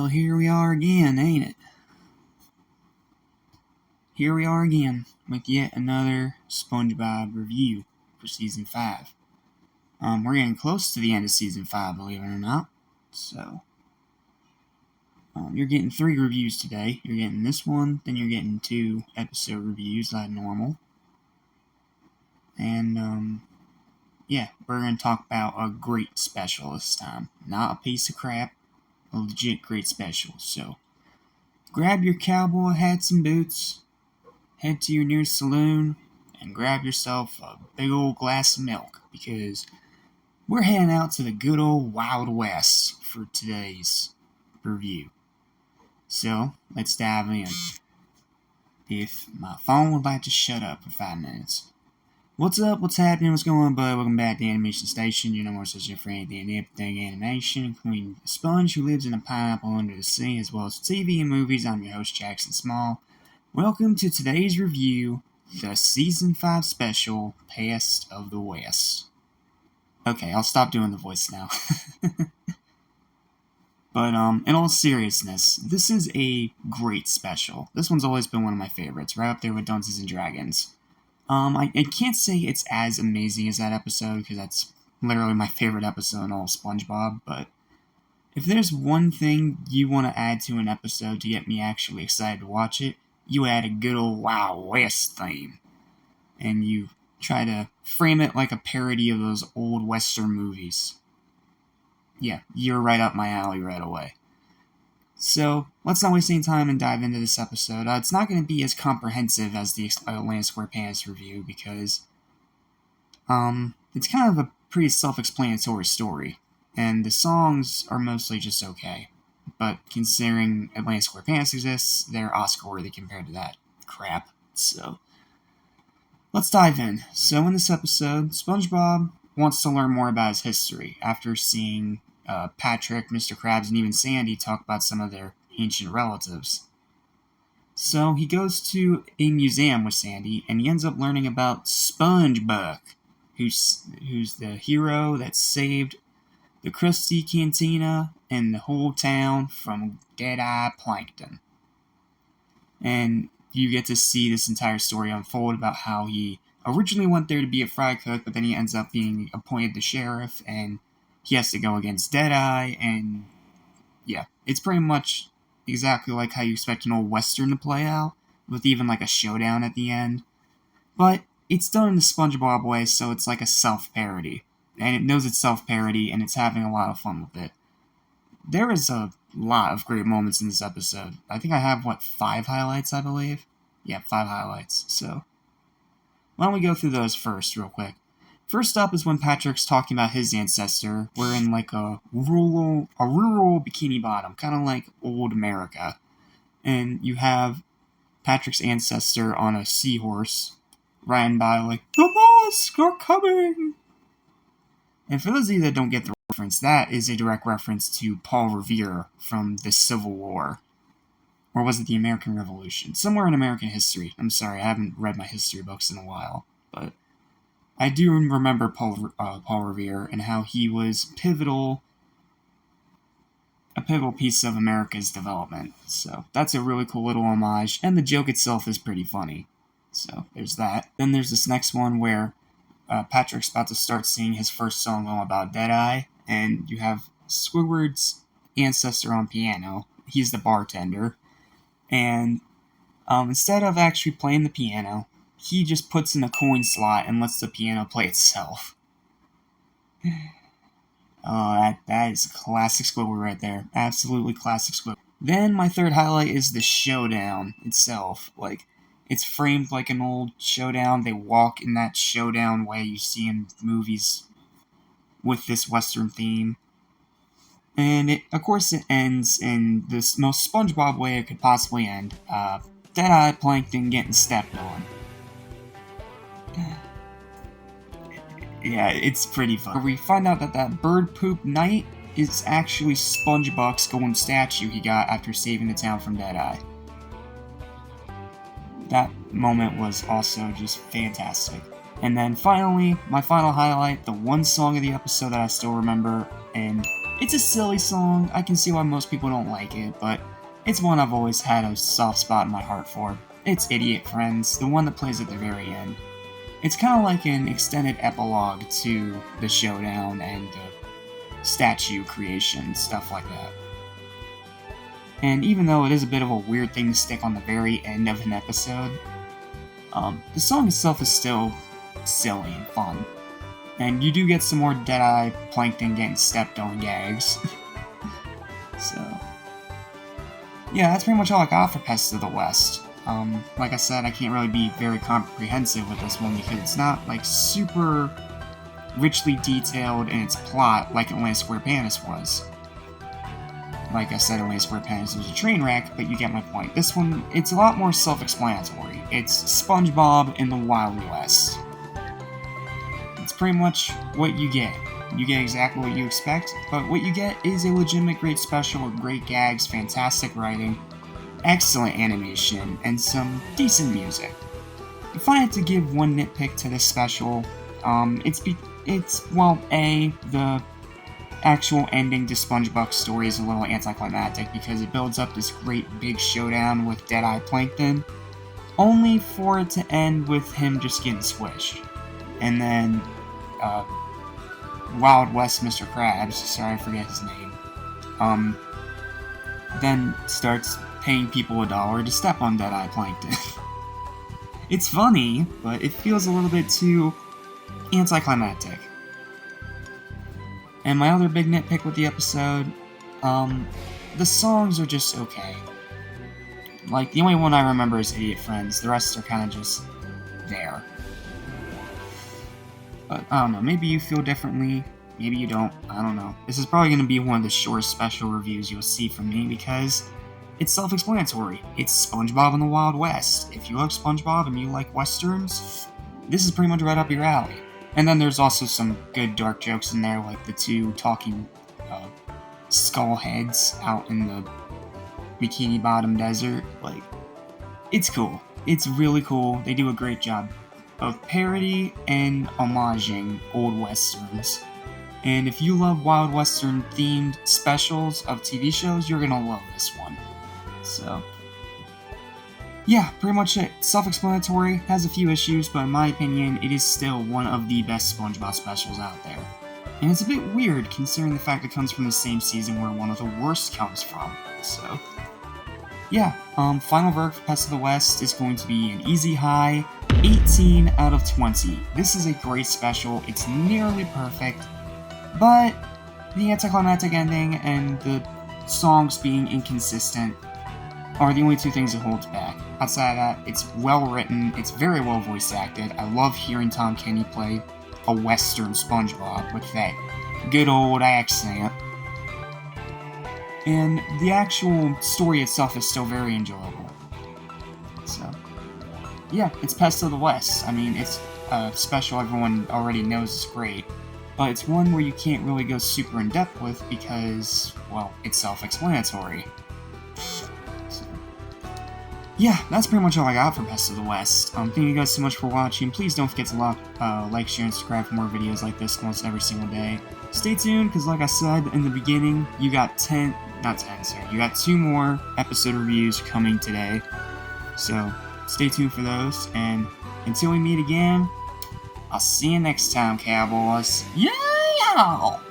here we are again, ain't it? Here we are again with yet another SpongeBob review for Season 5. We're getting close to the end of Season 5, believe it or not. So, you're getting 3 reviews today. You're getting this one, then you're getting 2 episode reviews like normal. And, yeah, we're going to talk about a great special this time. Not a piece of crap, a legit great special. So, grab your cowboy hats and boots, head to your nearest saloon, and grab yourself a big old glass of milk, because we're heading out to the good old Wild West for today's review. So, let's dive in. If my phone would like to shut up for 5 minutes. What's up? What's happening? What's going on, bud? Welcome back to the Animation Station. You know more such a friend than everything animation, including a sponge who lives in a pineapple under the sea, as well as TV and movies. I'm your host, Jackson Small. Welcome to today's review, the Season 5 special, Pest of the West. Okay, I'll stop doing the voice now. But, in all seriousness, this is a great special. This one's always been one of my favorites, right up there with Dungeons & Dragons. I can't say it's as amazing as that episode, because that's literally my favorite episode in all of SpongeBob, but if there's one thing you want to add to an episode to get me actually excited to watch it, you add a good old Wild West theme. And you try to frame it like a parody of those old Western movies. Yeah, you're right up my alley right away. So, let's not waste any time and dive into this episode. It's not going to be as comprehensive as the SquarePants review, because it's kind of a pretty self-explanatory story, and the songs are mostly just okay. But considering Atlantic SquarePants exists, they're Oscar-worthy compared to that crap. So, let's dive in. So, in this episode, SpongeBob wants to learn more about his history after seeing Patrick, Mr. Krabs, and even Sandy talk about some of their ancient relatives. So he goes to a museum with Sandy, and he ends up learning about SpongeBob, who's the hero that saved the Krusty Cantina and the whole town from Deadeye Plankton. And you get to see this entire story unfold about how he originally went there to be a fry cook, but then he ends up being appointed the sheriff, and he has to go against Deadeye, and yeah, it's pretty much exactly like how you expect an old Western to play out, with even like a showdown at the end. But it's done in the SpongeBob way, so it's like a self-parody. And it knows it's self-parody, and it's having a lot of fun with it. There is a lot of great moments in this episode. I think I have, 5 highlights, I believe? Yeah, 5 highlights, so why don't we go through those first, real quick. First up is when Patrick's talking about his ancestor. We're in like a rural Bikini Bottom, kind of like old America. And you have Patrick's ancestor on a seahorse, riding by like, the boss are coming! And for those of you that don't get the reference, that is a direct reference to Paul Revere from the Civil War. Or was it the American Revolution? Somewhere in American history. I'm sorry, I haven't read my history books in a while, but I do remember Paul Revere and how he was a pivotal piece of America's development. So that's a really cool little homage, and the joke itself is pretty funny. So there's that. Then there's this next one where Patrick's about to start singing his first song all about Deadeye, and you have Squidward's ancestor on piano. He's the bartender, and instead of actually playing the piano, he just puts in a coin slot and lets the piano play itself. Oh, that is classic Squidward right there. Absolutely classic Squidward. Then my third highlight is the showdown itself. Like, it's framed like an old showdown. They walk in that showdown way you see in movies with this Western theme. And of course it ends in this most SpongeBob way it could possibly end. Deadeye Plankton getting stepped on. Yeah, it's pretty fun. We find out that bird poop knight is actually SpongeBob's golden statue he got after saving the town from Deadeye. That moment was also just fantastic. And then finally, my final highlight, the one song of the episode that I still remember, and It's a silly song, I can see why most people don't like it, but it's one I've always had a soft spot in my heart for. It's Idiot Friends, the one that plays at the very end. It's kind of like an extended epilogue to the showdown and the statue creation, stuff like that. And even though it is a bit of a weird thing to stick on the very end of an episode, the song itself is still silly and fun. And you do get some more Deadeye Plankton getting stepped on gags. So, yeah, that's pretty much all I got for Pest of the West. Like I said, I can't really be very comprehensive with this one because it's not, like, super richly detailed in its plot like Atlantis SquarePants was. Like I said, Atlantis SquarePants was a train wreck, but you get my point. This one, it's a lot more self-explanatory. It's SpongeBob in the Wild West. It's pretty much what you get. You get exactly what you expect, but what you get is a legitimate great special with great gags, fantastic writing, excellent animation, and some decent music. If I had to give one nitpick to this special, the actual ending to SpongeBob's story is a little anticlimactic because it builds up this great big showdown with Deadeye Plankton, only for it to end with him just getting squished. And then, Wild West Mr. Krabs, sorry I forget his name, then starts paying people $1 to step on Deadeye Plankton. It's funny, but it feels a little bit too anticlimactic. And my other big nitpick with the episode, the songs are just okay. Like, the only one I remember is Idiot Friends, the rest are kind of just there. But, I don't know, maybe you feel differently, maybe you don't, I don't know. This is probably going to be one of the shortest special reviews you'll see from me because it's self-explanatory. It's SpongeBob in the Wild West. If you like SpongeBob and you like westerns, this is pretty much right up your alley. And then there's also some good dark jokes in there, like the two talking skull heads out in the Bikini Bottom Desert. Like, it's cool. It's really cool. They do a great job of parody and homaging old westerns. And if you love Wild Western themed specials of TV shows, you're gonna love this one. So, yeah, pretty much it. Self-explanatory, has a few issues, but in my opinion, it is still one of the best SpongeBob specials out there. And it's a bit weird considering the fact it comes from the same season where one of the worst comes from. So, yeah, final verdict for Pest of the West is going to be an easy high 18 out of 20. This is a great special, it's nearly perfect, but the anticlimactic ending and the songs being inconsistent are the only two things it holds back. Outside of that, it's well written, it's very well voice acted. I love hearing Tom Kenny play a Western SpongeBob with that good old accent. And the actual story itself is still very enjoyable. So, yeah, it's Pest of the West. I mean, it's a special everyone already knows is great, but it's one where you can't really go super in-depth with because, well, it's self-explanatory. Yeah, that's pretty much all I got for Pest of the West. Thank you guys so much for watching. Please don't forget to like, share, and subscribe for more videos like this almost every single day. Stay tuned, because like I said in the beginning, you got you got 2 more episode reviews coming today. So, stay tuned for those, and until we meet again, I'll see you next time, cowboys. Yeah!